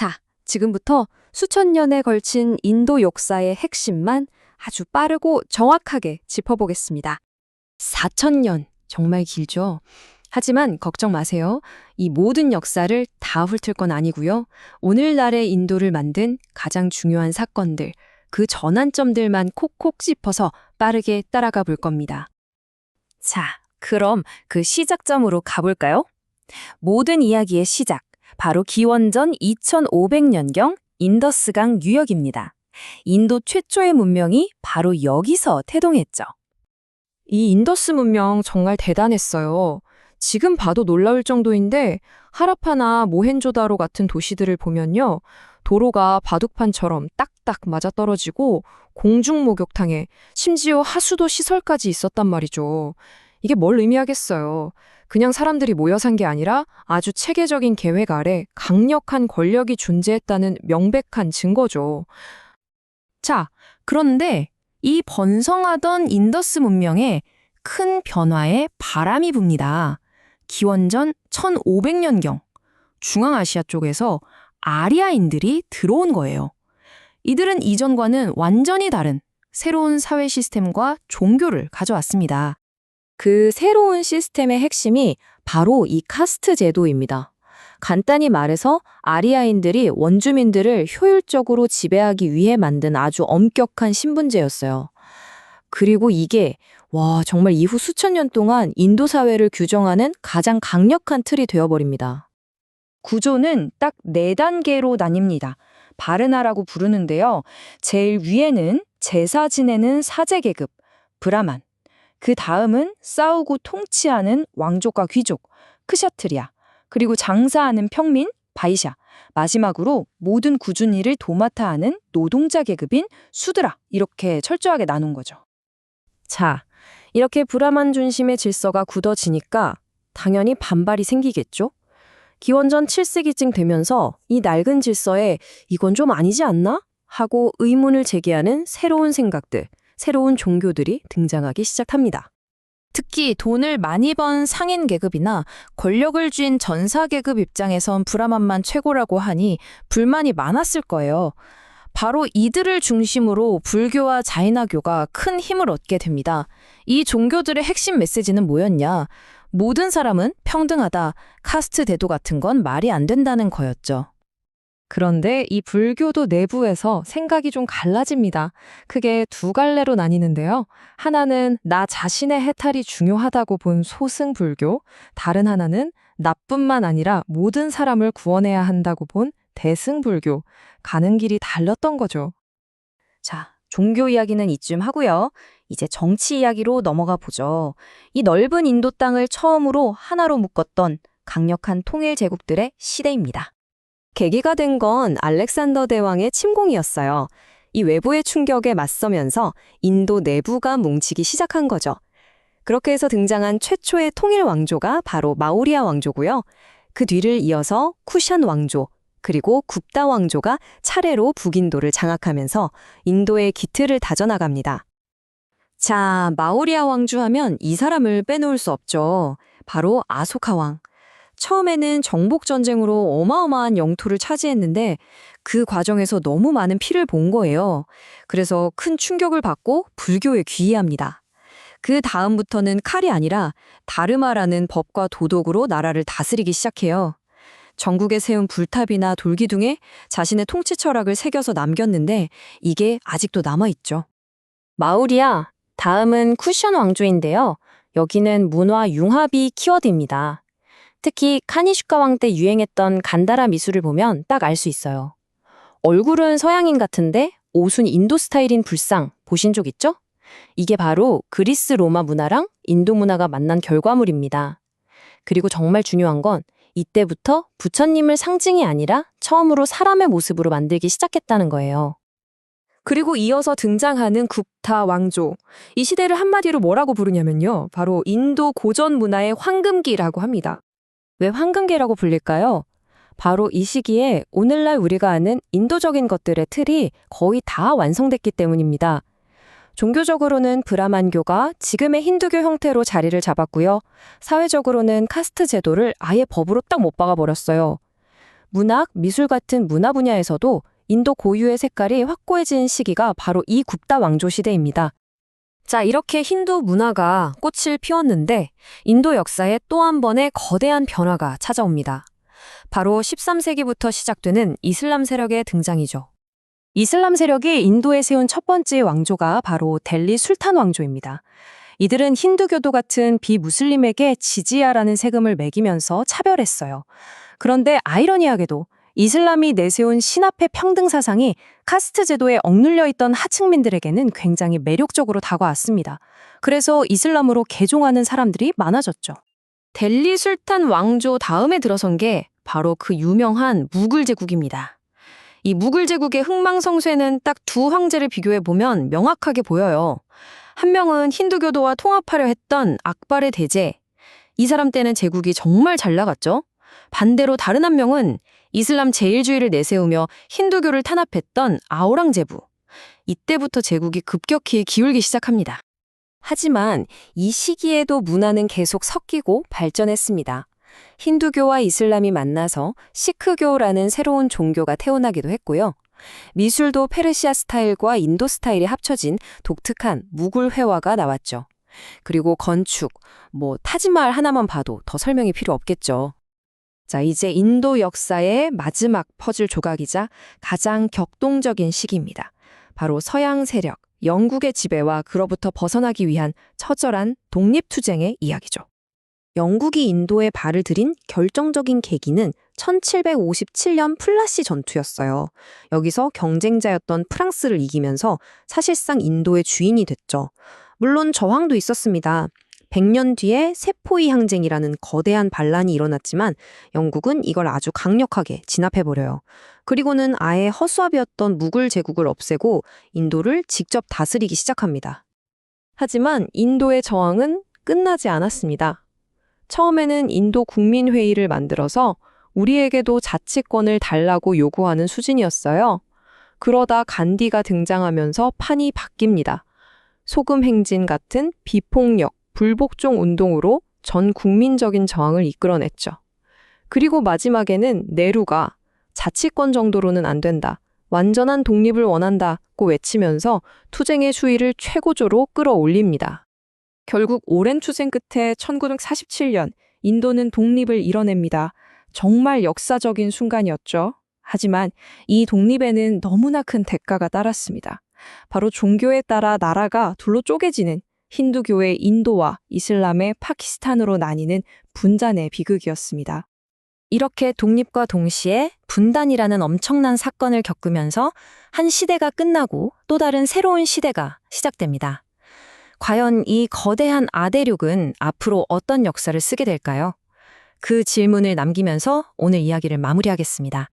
자, 지금부터 수천 년에 걸친 인도 역사의 핵심만 아주 빠르고 정확하게 짚어보겠습니다. 4,000년, 정말 길죠? 하지만 걱정 마세요. 이 모든 역사를 다 훑을 건 아니고요. 오늘날의 인도를 만든 가장 중요한 사건들, 그 전환점들만 콕콕 짚어서 빠르게 따라가 볼 겁니다. 자, 그럼 그 시작점으로 가볼까요? 모든 이야기의 시작, 바로 기원전 2500년경 인더스강 유역입니다. 인도 최초의 문명이 바로 여기서 태동했죠. 이 인더스 문명 정말 대단했어요. 지금 봐도 놀라울 정도인데 하라파나 모헨조다로 같은 도시들을 보면요. 도로가 바둑판처럼 딱딱 맞아떨어지고 공중 목욕탕에 심지어 하수도 시설까지 있었단 말이죠. 이게 뭘 의미하겠어요. 그냥 사람들이 모여 산 게 아니라 아주 체계적인 계획 아래 강력한 권력이 존재했다는 명백한 증거죠. 자, 그런데 이 번성하던 인더스 문명에 큰 변화의 바람이 붑니다. 기원전 1500년경 중앙아시아 쪽에서 아리아인들이 들어온 거예요. 이들은 이전과는 완전히 다른 새로운 사회 시스템과 종교를 가져왔습니다. 그 새로운 시스템의 핵심이 바로 이 카스트 제도입니다. 간단히 말해서 아리아인들이 원주민들을 효율적으로 지배하기 위해 만든 아주 엄격한 신분제였어요. 그리고 이게 정말 이후 수천 년 동안 인도 사회를 규정하는 가장 강력한 틀이 되어버립니다. 구조는 딱 4단계로 나뉩니다. 바르나라고 부르는데요. 제일 위에는 제사 지내는 사제 계급, 브라만. 그 다음은 싸우고 통치하는 왕족과 귀족, 크샤트리아. 그리고 장사하는 평민, 바이샤. 마지막으로 모든 굳은 일을 도맡아 하는 노동자 계급인 수드라. 이렇게 철저하게 나눈 거죠. 자, 이렇게 브라만 중심의 질서가 굳어지니까 당연히 반발이 생기겠죠? 기원전 7세기쯤 되면서 이 낡은 질서에 이건 좀 아니지 않나? 하고 의문을 제기하는 새로운 생각들, 새로운 종교들이 등장하기 시작합니다. 특히 돈을 많이 번 상인 계급이나 권력을 쥔 전사 계급 입장에선 브라만만 최고라고 하니 불만이 많았을 거예요. 바로 이들을 중심으로 불교와 자이나교가 큰 힘을 얻게 됩니다. 이 종교들의 핵심 메시지는 뭐였냐? 모든 사람은 평등하다, 카스트 제도 같은 건 말이 안 된다는 거였죠. 그런데 이 불교도 내부에서 생각이 좀 갈라집니다. 크게 2갈래로 나뉘는데요. 하나는 나 자신의 해탈이 중요하다고 본 소승불교, 다른 하나는 나뿐만 아니라 모든 사람을 구원해야 한다고 본 대승불교, 가는 길이 달랐던 거죠. 자, 종교 이야기는 이쯤 하고요. 이제 정치 이야기로 넘어가 보죠. 이 넓은 인도 땅을 처음으로 하나로 묶었던 강력한 통일 제국들의 시대입니다. 계기가 된 건 알렉산더 대왕의 침공이었어요. 이 외부의 충격에 맞서면서 인도 내부가 뭉치기 시작한 거죠. 그렇게 해서 등장한 최초의 통일 왕조가 바로 마우리아 왕조고요. 그 뒤를 이어서 쿠샨 왕조, 그리고 굽다 왕조가 차례로 북인도를 장악하면서 인도의 기틀을 다져나갑니다. 자, 마우리아 왕조 하면 이 사람을 빼놓을 수 없죠. 바로 아소카 왕. 처음에는 정복전쟁으로 어마어마한 영토를 차지했는데 그 과정에서 너무 많은 피를 본 거예요. 그래서 큰 충격을 받고 불교에 귀의합니다. 그 다음부터는 칼이 아니라 다르마라는 법과 도덕으로 나라를 다스리기 시작해요. 전국에 세운 불탑이나 돌기둥에 자신의 통치 철학을 새겨서 남겼는데 이게 아직도 남아있죠. 마우리아, 다음은 쿠션 왕조인데요. 여기는 문화 융합이 키워드입니다. 특히 카니슈카 왕 때 유행했던 간다라 미술을 보면 딱 알 수 있어요. 얼굴은 서양인 같은데 옷은 인도 스타일인 불상 보신 적 있죠? 이게 바로 그리스 로마 문화랑 인도 문화가 만난 결과물입니다. 그리고 정말 중요한 건 이때부터 부처님을 상징이 아니라 처음으로 사람의 모습으로 만들기 시작했다는 거예요. 그리고 이어서 등장하는 굽타 왕조. 이 시대를 한마디로 뭐라고 부르냐면요. 바로 인도 고전 문화의 황금기라고 합니다. 왜 황금기라고 불릴까요? 바로 이 시기에 오늘날 우리가 아는 인도적인 것들의 틀이 거의 다 완성됐기 때문입니다. 종교적으로는 브라만교가 지금의 힌두교 형태로 자리를 잡았고요. 사회적으로는 카스트 제도를 아예 법으로 딱 못 박아버렸어요. 문학, 미술 같은 문화 분야에서도 인도 고유의 색깔이 확고해진 시기가 바로 이 굽다 왕조 시대입니다. 자, 이렇게 힌두 문화가 꽃을 피웠는데 인도 역사에 또 한 번의 거대한 변화가 찾아옵니다. 바로 13세기부터 시작되는 이슬람 세력의 등장이죠. 이슬람 세력이 인도에 세운 첫 번째 왕조가 바로 델리 술탄 왕조입니다. 이들은 힌두교도 같은 비무슬림에게 지지야라는 세금을 매기면서 차별했어요. 그런데 아이러니하게도 이슬람이 내세운 신합회 평등 사상이 카스트 제도에 억눌려 있던 하층민들에게는 굉장히 매력적으로 다가왔습니다. 그래서 이슬람으로 개종하는 사람들이 많아졌죠. 델리 술탄 왕조 다음에 들어선 게 바로 그 유명한 무굴 제국입니다. 이 무굴 제국의 흥망성쇠는 딱 두 황제를 비교해보면 명확하게 보여요. 한 명은 힌두교도와 통합하려 했던 악발의 대제. 이 사람 때는 제국이 정말 잘 나갔죠. 반대로 다른 한 명은 이슬람 제일주의를 내세우며 힌두교를 탄압했던 아오랑제부. 이때부터 제국이 급격히 기울기 시작합니다. 하지만 이 시기에도 문화는 계속 섞이고 발전했습니다. 힌두교와 이슬람이 만나서 시크교라는 새로운 종교가 태어나기도 했고요. 미술도 페르시아 스타일과 인도 스타일이 합쳐진 독특한 무굴 회화가 나왔죠. 그리고 건축, 타지마할 하나만 봐도 더 설명이 필요 없겠죠. 자, 이제 인도 역사의 마지막 퍼즐 조각이자 가장 격동적인 시기입니다. 바로 서양 세력, 영국의 지배와 그로부터 벗어나기 위한 처절한 독립투쟁의 이야기죠. 영국이 인도에 발을 들인 결정적인 계기는 1757년 플라시 전투였어요. 여기서 경쟁자였던 프랑스를 이기면서 사실상 인도의 주인이 됐죠. 물론 저항도 있었습니다. 100년 뒤에 세포이 항쟁이라는 거대한 반란이 일어났지만 영국은 이걸 아주 강력하게 진압해버려요. 그리고는 아예 허수아비였던 무굴 제국을 없애고 인도를 직접 다스리기 시작합니다. 하지만 인도의 저항은 끝나지 않았습니다. 처음에는 인도 국민회의를 만들어서 우리에게도 자치권을 달라고 요구하는 수준이었어요. 그러다 간디가 등장하면서 판이 바뀝니다. 소금 행진 같은 비폭력, 불복종 운동으로 전 국민적인 저항을 이끌어냈죠. 그리고 마지막에는 네루가 자치권 정도로는 안 된다, 완전한 독립을 원한다고 외치면서 투쟁의 수위를 최고조로 끌어올립니다. 결국 오랜 투쟁 끝에 1947년 인도는 독립을 이뤄냅니다. 정말 역사적인 순간이었죠. 하지만 이 독립에는 너무나 큰 대가가 따랐습니다. 바로 종교에 따라 나라가 둘로 쪼개지는 힌두교의 인도와 이슬람의 파키스탄으로 나뉘는 분단의 비극이었습니다. 이렇게 독립과 동시에 분단이라는 엄청난 사건을 겪으면서 한 시대가 끝나고 또 다른 새로운 시대가 시작됩니다. 과연 이 거대한 아대륙은 앞으로 어떤 역사를 쓰게 될까요? 그 질문을 남기면서 오늘 이야기를 마무리하겠습니다.